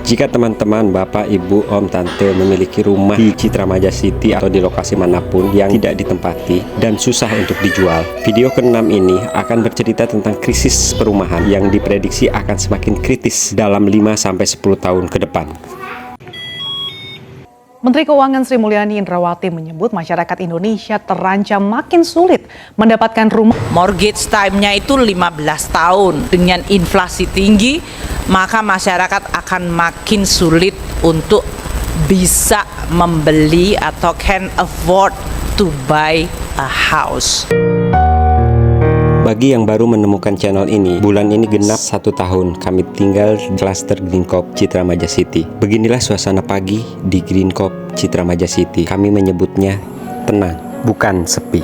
Jika teman-teman, bapak, ibu, om, tante memiliki rumah di Citra Maja City atau di lokasi manapun yang tidak ditempati dan susah untuk dijual, video ke-6 ini akan bercerita tentang krisis perumahan yang diprediksi akan semakin kritis dalam 5-10 tahun ke depan. Menteri Keuangan Sri Mulyani Indrawati menyebut masyarakat Indonesia terancam makin sulit mendapatkan rumah. Mortgage time-nya itu 15 tahun. Dengan inflasi tinggi, maka masyarakat akan makin sulit untuk bisa membeli atau can afford to buy a house. Bagi yang baru menemukan channel ini, bulan ini genap 1 tahun kami tinggal di klaster Greencop Citra Maja City. Beginilah suasana pagi di Greencop Citra Maja City. Kami menyebutnya tenang, bukan sepi.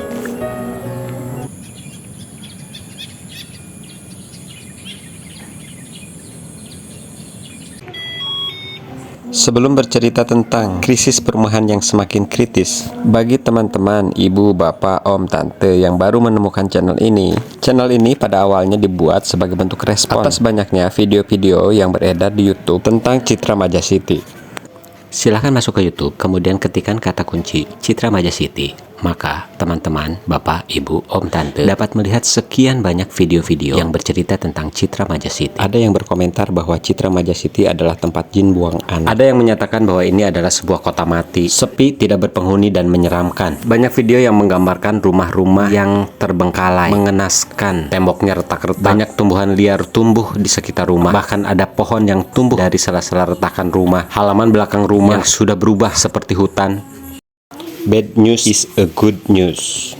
Sebelum bercerita tentang krisis perumahan yang semakin kritis, bagi teman-teman, ibu, bapak, om, tante yang baru menemukan channel ini pada awalnya dibuat sebagai bentuk respon atas banyaknya video-video yang beredar di YouTube tentang Citra Maja City. Silahkan masuk ke YouTube, kemudian ketikkan kata kunci Citra Maja City. Maka teman-teman, bapak, ibu, om, tante dapat melihat sekian banyak video-video yang bercerita tentang Citra Maja City. Ada yang berkomentar bahwa Citra Maja City adalah tempat jin buang anak. Ada yang menyatakan bahwa ini adalah sebuah kota mati, sepi, tidak berpenghuni, dan menyeramkan. Banyak video yang menggambarkan rumah-rumah yang terbengkalai, mengenaskan, temboknya retak-retak, banyak tumbuhan liar tumbuh di sekitar rumah. Bahkan ada pohon yang tumbuh dari sela-sela retakan rumah. Halaman belakang rumah yang sudah berubah seperti hutan. Bad news is a good news.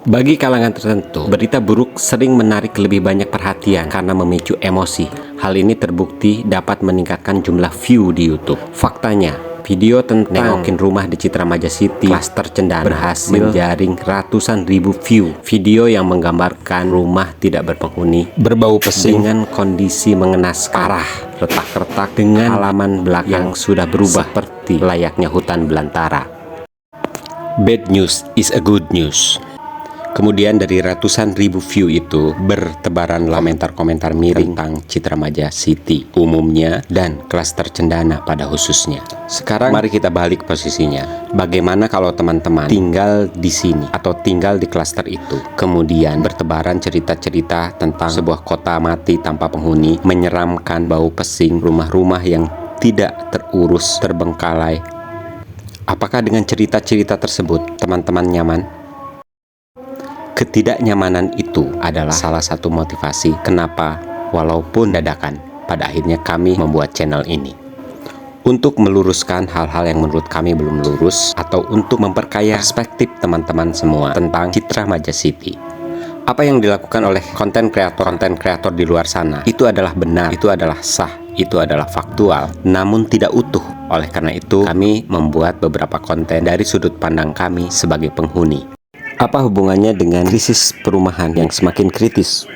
Bagi kalangan tertentu, berita buruk sering menarik lebih banyak perhatian karena memicu emosi. Hal ini terbukti dapat meningkatkan jumlah view di YouTube. Faktanya, video tentang nengokin rumah di Citra Maja City, klaster Cendana, berhasil menjaring ratusan ribu view. Video yang menggambarkan rumah tidak berpenghuni, berbau pesing, dengan kondisi mengenaskan, parah, retak-retak, dengan halaman belakang yang sudah berubah seperti layaknya hutan belantara. Bad news is a good news. Kemudian dari ratusan ribu view itu bertebaran komentar-komentar miring tentang Citra Maja City umumnya dan klaster Cendana pada khususnya. Sekarang mari kita balik posisinya. Bagaimana kalau teman-teman tinggal di sini atau tinggal di klaster itu? Kemudian bertebaran cerita-cerita tentang sebuah kota mati tanpa penghuni, menyeramkan, bau pesing, rumah-rumah yang tidak terurus, terbengkalai. Apakah dengan cerita-cerita tersebut teman-teman nyaman? Ketidaknyamanan itu adalah salah satu motivasi kenapa walaupun dadakan pada akhirnya kami membuat channel ini. Untuk meluruskan hal-hal yang menurut kami belum lurus atau untuk memperkaya perspektif teman-teman semua tentang Citra Maja City. Apa yang dilakukan oleh konten kreator di luar sana itu adalah benar, itu adalah sah, itu adalah faktual, namun tidak utuh. Oleh karena itu, kami membuat beberapa konten dari sudut pandang kami sebagai penghuni. Apa hubungannya dengan krisis perumahan yang semakin kritis?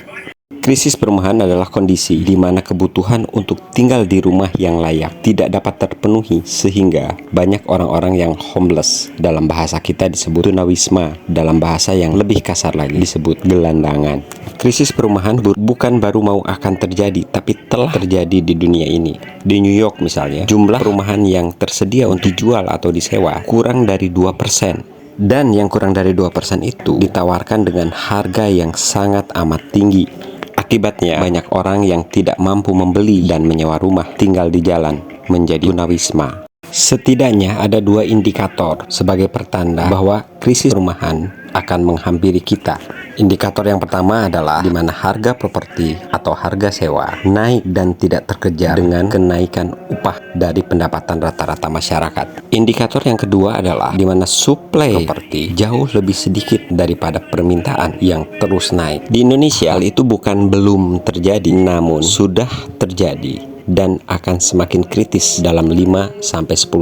Krisis perumahan adalah kondisi di mana kebutuhan untuk tinggal di rumah yang layak tidak dapat terpenuhi sehingga banyak orang-orang yang homeless, dalam bahasa kita disebut tunawisma, dalam bahasa yang lebih kasar lagi disebut gelandangan. Krisis perumahan bukan baru mau akan terjadi, tapi telah terjadi di dunia ini. Di New York misalnya, jumlah perumahan yang tersedia untuk dijual atau disewa kurang dari 2%. Dan yang kurang dari 2% itu ditawarkan dengan harga yang sangat amat tinggi. Akibatnya, banyak orang yang tidak mampu membeli dan menyewa rumah tinggal di jalan menjadi tunawisma. Setidaknya ada 2 indikator sebagai pertanda bahwa krisis perumahan akan menghampiri kita. Indikator yang pertama adalah di mana harga properti atau harga sewa naik dan tidak terkejar dengan kenaikan upah dari pendapatan rata-rata masyarakat. Indikator yang kedua adalah di mana suplai properti jauh lebih sedikit daripada permintaan yang terus naik. Di Indonesia hal itu bukan belum terjadi, namun sudah terjadi dan akan semakin kritis dalam 5-10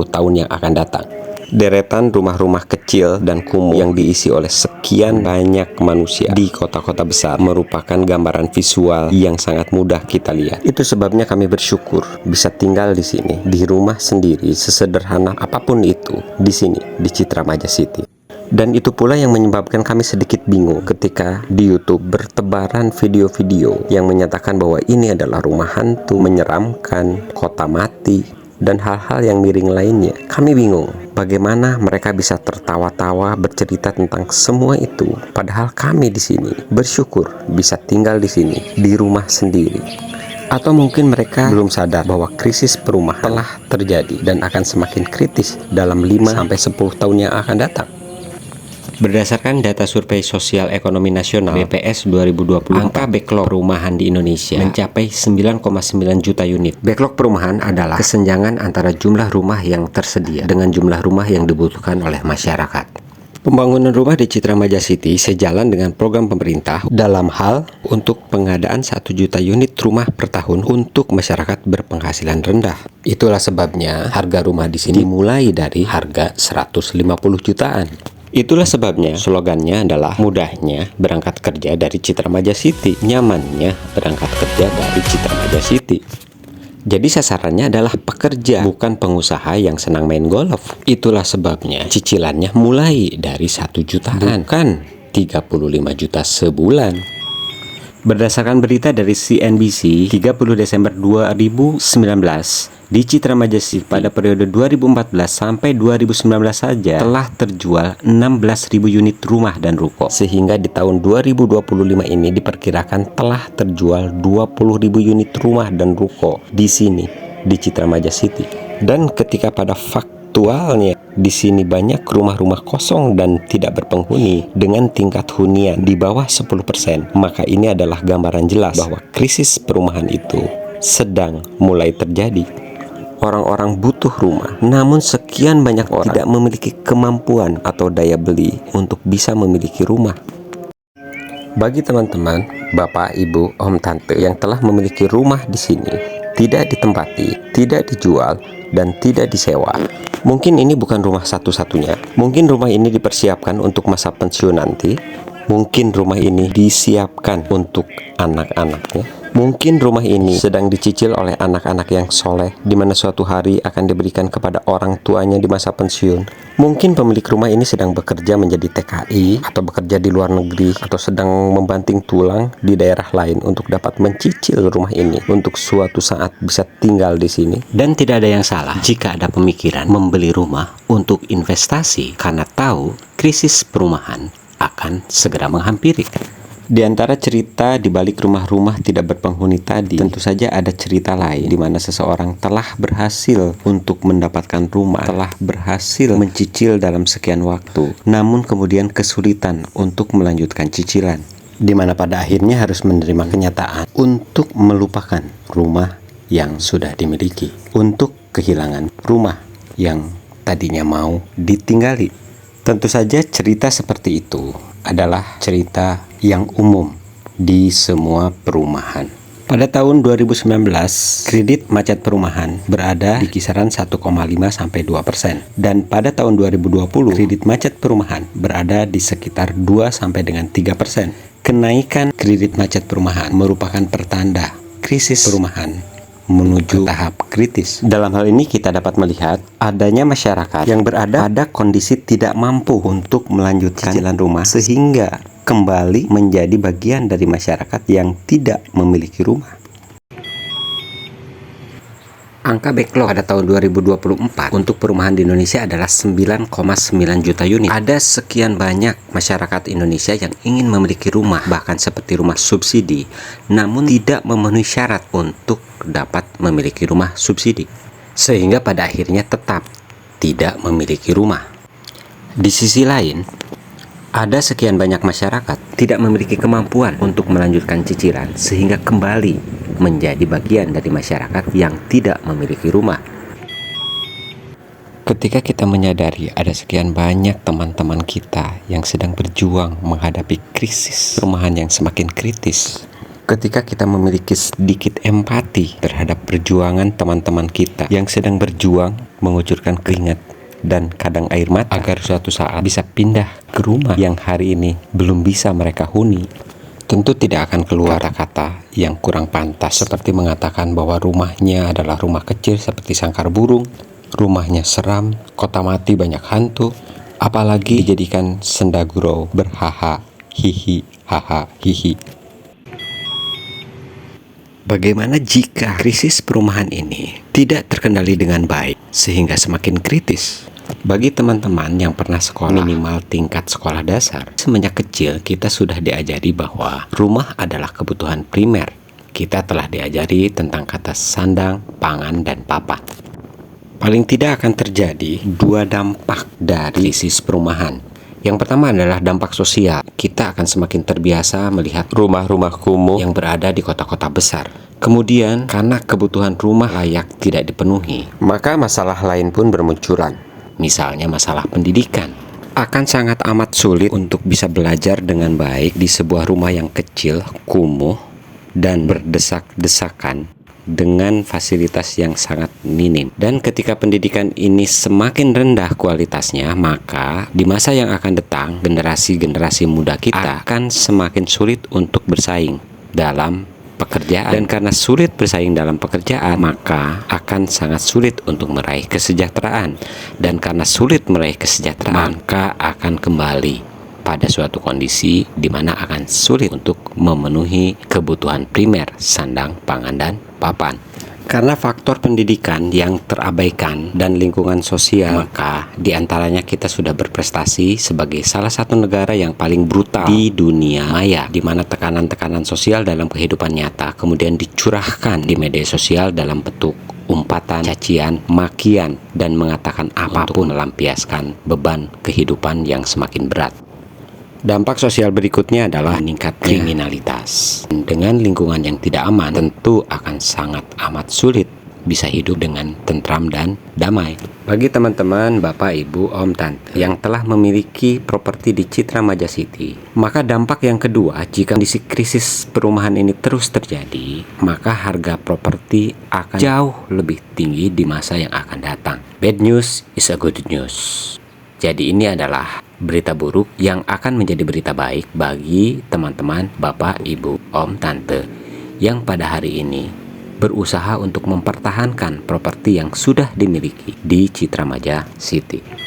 tahun yang akan datang. Deretan rumah-rumah kecil dan kumuh yang diisi oleh sekian banyak manusia di kota-kota besar merupakan gambaran visual yang sangat mudah kita lihat. Itu sebabnya kami bersyukur bisa tinggal di sini, di rumah sendiri, sesederhana apapun itu, di sini, di Citra Maja City. Dan itu pula yang menyebabkan kami sedikit bingung ketika di YouTube bertebaran video-video yang menyatakan bahwa ini adalah rumah hantu, menyeramkan, kota mati, dan hal-hal yang miring lainnya. Kami bingung bagaimana mereka bisa tertawa-tawa bercerita tentang semua itu, padahal kami di sini bersyukur bisa tinggal di sini, di rumah sendiri. Atau mungkin mereka belum sadar bahwa krisis perumahan telah terjadi dan akan semakin kritis dalam 5-10 tahun yang akan datang. Berdasarkan data Survei Sosial Ekonomi Nasional BPS 2020, angka backlog perumahan di Indonesia mencapai 9,9 juta unit. Backlog perumahan adalah kesenjangan antara jumlah rumah yang tersedia dengan jumlah rumah yang dibutuhkan oleh masyarakat. Pembangunan rumah di Citra Maja City sejalan dengan program pemerintah dalam hal untuk pengadaan 1 juta unit rumah per tahun untuk masyarakat berpenghasilan rendah. Itulah sebabnya harga rumah di sini dimulai dari harga 150 jutaan. Itulah sebabnya slogannya adalah mudahnya berangkat kerja dari Citra Maja City, nyamannya berangkat kerja dari Citra Maja City. Jadi sasarannya adalah pekerja, bukan pengusaha yang senang main golf. Itulah sebabnya cicilannya mulai dari 1 jutaan, bukan 35 juta sebulan. Berdasarkan berita dari CNBC, 30 Desember 2019, di Citra Maja City pada periode 2014 sampai 2019 saja telah terjual 16.000 unit rumah dan ruko. Sehingga di tahun 2025 ini diperkirakan telah terjual 20.000 unit rumah dan ruko di sini, di Citra Maja City. Dan ketika pada faktualnya di sini banyak rumah-rumah kosong dan tidak berpenghuni dengan tingkat hunian di bawah 10%, maka ini adalah gambaran jelas bahwa krisis perumahan itu sedang mulai terjadi. Orang-orang butuh rumah, namun sekian banyak orang tidak memiliki kemampuan atau daya beli untuk bisa memiliki rumah. Bagi teman-teman, bapak, ibu, om, tante yang telah memiliki rumah di sini, tidak ditempati, tidak dijual, dan tidak disewa, mungkin ini bukan rumah satu-satunya. Mungkin rumah ini dipersiapkan untuk masa pensiun nanti. Mungkin rumah ini disiapkan untuk anak-anaknya. Mungkin rumah ini sedang dicicil oleh anak-anak yang soleh, di mana suatu hari akan diberikan kepada orang tuanya di masa pensiun. Mungkin pemilik rumah ini sedang bekerja menjadi TKI, atau bekerja di luar negeri, atau sedang membanting tulang di daerah lain untuk dapat mencicil rumah ini untuk suatu saat bisa tinggal di sini. Dan tidak ada yang salah jika ada pemikiran membeli rumah untuk investasi karena tahu krisis perumahan akan segera menghampiri. Di antara cerita di balik rumah-rumah tidak berpenghuni tadi, tentu saja ada cerita lain di mana seseorang telah berhasil untuk mendapatkan rumah, telah berhasil mencicil dalam sekian waktu, namun kemudian kesulitan untuk melanjutkan cicilan, di mana pada akhirnya harus menerima kenyataan untuk melupakan rumah yang sudah dimiliki, untuk kehilangan rumah yang tadinya mau ditinggali. Tentu saja cerita seperti itu adalah cerita yang umum di semua perumahan. Pada tahun 2019, kredit macet perumahan berada di kisaran 1,5 sampai 2%, dan pada tahun 2020 kredit macet perumahan berada di sekitar 2 sampai dengan 3%. Kenaikan kredit macet perumahan merupakan pertanda krisis perumahan menuju tahap kritis. Dalam hal ini kita dapat melihat adanya masyarakat yang berada pada kondisi tidak mampu untuk melanjutkan cicilan rumah, sehingga kembali menjadi bagian dari masyarakat yang tidak memiliki rumah. Angka backlog pada tahun 2024 untuk perumahan di Indonesia adalah 9,9 juta unit. Ada sekian banyak masyarakat Indonesia yang ingin memiliki rumah, bahkan seperti rumah subsidi, namun tidak memenuhi syarat untuk dapat memiliki rumah subsidi, sehingga pada akhirnya tetap tidak memiliki rumah. Di sisi lain, ada sekian banyak masyarakat tidak memiliki kemampuan untuk melanjutkan cicilan, sehingga kembali menjadi bagian dari masyarakat yang tidak memiliki rumah. Ketika kita menyadari ada sekian banyak teman-teman kita yang sedang berjuang menghadapi krisis perumahan yang semakin kritis, ketika kita memiliki sedikit empati terhadap perjuangan teman-teman kita yang sedang berjuang mengucurkan keringat dan kadang air mata agar suatu saat bisa pindah ke rumah yang hari ini belum bisa mereka huni, tentu tidak akan keluar kata-kata yang kurang pantas, seperti mengatakan bahwa rumahnya adalah rumah kecil seperti sangkar burung, rumahnya seram, kota mati banyak hantu, apalagi dijadikan senda gurau berhaha, hihi, haha, hihi. Bagaimana jika krisis perumahan ini tidak terkendali dengan baik sehingga semakin kritis? Bagi teman-teman yang pernah sekolah minimal tingkat sekolah dasar, semenjak kecil kita sudah diajari bahwa rumah adalah kebutuhan primer. Kita telah diajari tentang kata sandang, pangan, dan papan. Paling tidak akan terjadi dua dampak dari krisis perumahan. Yang pertama adalah dampak sosial. Kita akan semakin terbiasa melihat rumah-rumah kumuh yang berada di kota-kota besar. Kemudian, karena kebutuhan rumah layak tidak dipenuhi, maka masalah lain pun bermunculan. Misalnya masalah pendidikan. Akan sangat amat sulit untuk bisa belajar dengan baik di sebuah rumah yang kecil, kumuh, dan berdesak-desakan dengan fasilitas yang sangat minim. Dan ketika pendidikan ini semakin rendah kualitasnya, maka di masa yang akan datang, generasi-generasi muda kita akan semakin sulit untuk bersaing dalam pekerjaan. Dan karena sulit bersaing dalam pekerjaan, maka akan sangat sulit untuk meraih kesejahteraan. Dan karena sulit meraih kesejahteraan, maka akan kembali pada suatu kondisi di mana akan sulit untuk memenuhi kebutuhan primer, sandang, pangan, dan papan. Karena faktor pendidikan yang terabaikan dan lingkungan sosial, maka diantaranya kita sudah berprestasi sebagai salah satu negara yang paling brutal di dunia maya, di mana tekanan-tekanan sosial dalam kehidupan nyata kemudian dicurahkan di media sosial dalam bentuk umpatan, cacian, makian, dan mengatakan apapun untuk melampiaskan beban kehidupan yang semakin berat. Dampak sosial berikutnya adalah meningkatnya kriminalitas. Dengan lingkungan yang tidak aman, tentu akan sangat amat sulit bisa hidup dengan tentram dan damai. Bagi teman-teman, bapak, ibu, om, tante yang telah memiliki properti di Citra Maja City, maka dampak yang kedua, jika kondisi krisis perumahan ini terus terjadi, maka harga properti akan jauh lebih tinggi di masa yang akan datang. Bad news is a good news. Jadi ini adalah berita buruk yang akan menjadi berita baik bagi teman-teman, bapak, ibu, om, tante yang pada hari ini berusaha untuk mempertahankan properti yang sudah dimiliki di Citra Maja City.